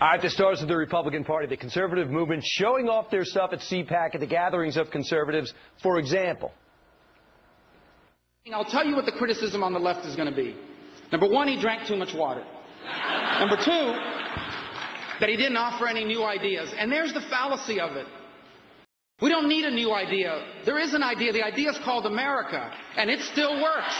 All right, the stars of the Republican Party, the conservative movement, showing off their stuff at CPAC at the gatherings of conservatives. For example, I'll tell you what the criticism on the left is going to be. Number one, he drank too much water. Number two, that he didn't offer any new ideas. And there's the fallacy of it. We don't need a new idea. There is an idea. The idea is called America, and it still works.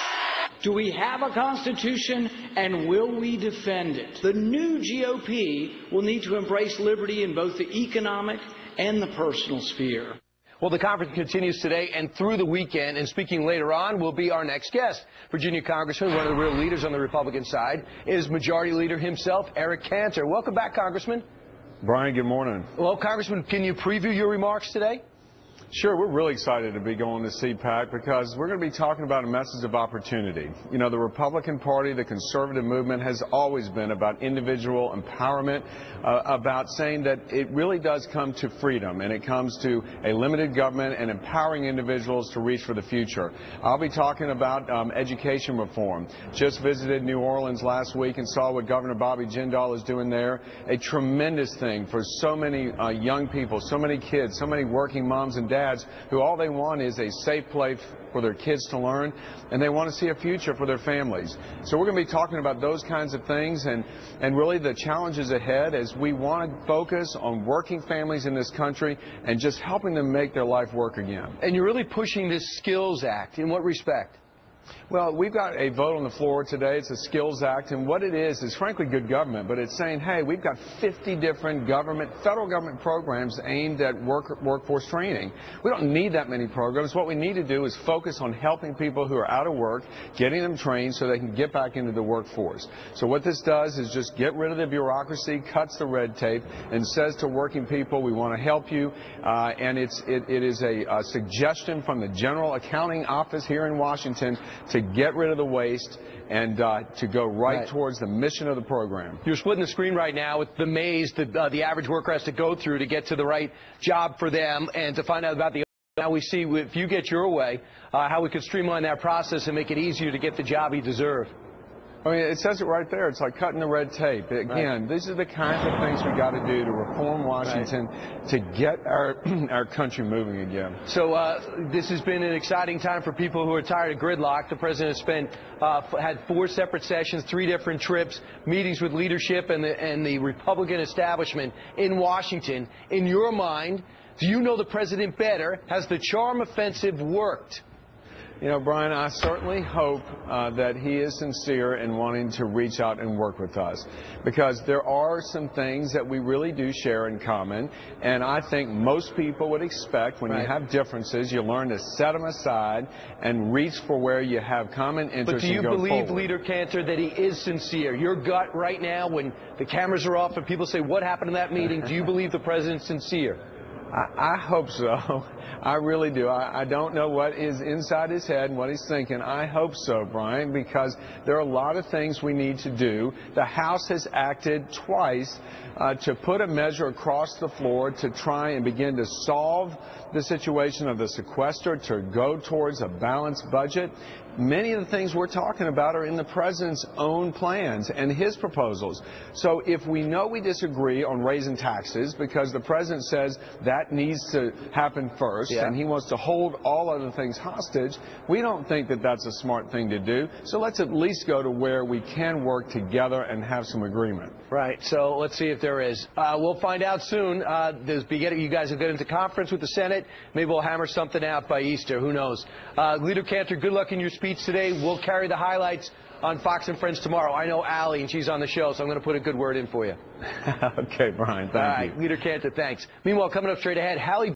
Do we have a Constitution, and will we defend it? The new GOP will need to embrace liberty in both the economic and the personal sphere. Well, the conference continues today and through the weekend, and speaking later on will be our next guest. Virginia Congressman, one of the real leaders on the Republican side, is Majority Leader himself, Eric Cantor. Welcome back, Congressman. Brian, good morning. Well, Congressman, can you preview your remarks today? Sure, we're really excited to be going to CPAC because we're going to be talking about a message of opportunity. You know, the Republican Party, the conservative movement has always been about individual empowerment, about saying that it really does come to freedom, and it comes to a limited government and empowering individuals to reach for the future. I'll be talking about education reform. Just visited New Orleans last week and saw what Governor Bobby Jindal is doing there. A tremendous thing for so many young people, so many kids, so many working moms and dads who all they want is a safe place for their kids to learn, and they want to see a future for their families. So we're going to be talking about those kinds of things and really the challenges ahead as we want to focus on working families in this country and just helping them make their life work again. And you're really pushing this Skills Act. In what respect? Well, we've got a vote on the floor today. It's a Skills Act, and what it is frankly good government, but it's saying, hey, we've got 50 different federal government programs aimed at workforce training. We don't need that many programs. What we need to do is focus on helping people who are out of work, getting them trained so they can get back into the workforce. So what this does is just get rid of the bureaucracy, cuts the red tape, and says to working people, we want to help you, and it is a suggestion from the General Accounting Office here in Washington to get rid of the waste and to go right towards the mission of the program. You're splitting the screen right now with the maze that the average worker has to go through to get to the right job for them and to find out about the. Now we see, if you get your way, how we could streamline that process and make it easier to get the job you deserve. I mean, it says it right there. It's like cutting the red tape. Again, these are the kinds of things we got to do to reform Washington to get our country moving again. So this has been an exciting time for people who are tired of gridlock. The president has had 4 separate sessions, 3 different trips, meetings with leadership and the Republican establishment in Washington. In your mind, do you know the president better? Has the charm offensive worked? You know, Brian, I certainly hope that he is sincere in wanting to reach out and work with us, because there are some things that we really do share in common, and I think most people would expect when you have differences, you learn to set them aside and reach for where you have common interests. But do you believe, Leader Cantor, that he is sincere? Your gut right now, when the cameras are off and people say, what happened in that meeting, do you believe the president's sincere? I hope so. I really do. I don't know what is inside his head and what he's thinking. I hope so, Brian, because there are a lot of things we need to do. The House has acted twice to put a measure across the floor to try and begin to solve the situation of the sequester, to go towards a balanced budget. Many of the things we're talking about are in the president's own plans and his proposals. So if we know we disagree on raising taxes because the president says that needs to happen first and he wants to hold all other things hostage, we don't think that that's a smart thing to do. So let's at least go to where we can work together and have some agreement. Right. So let's see if there is. We'll find out soon. You guys will get into conference with the Senate. Maybe we'll hammer something out by Easter. Who knows? Leader Cantor, good luck in your speech today. We'll carry the highlights on Fox and Friends tomorrow. I know Allie, and she's on the show, so I'm going to put a good word in for you. Okay, Brian. Thank you. All right, Leader Cantor, thanks. Meanwhile, coming up straight ahead, Hallie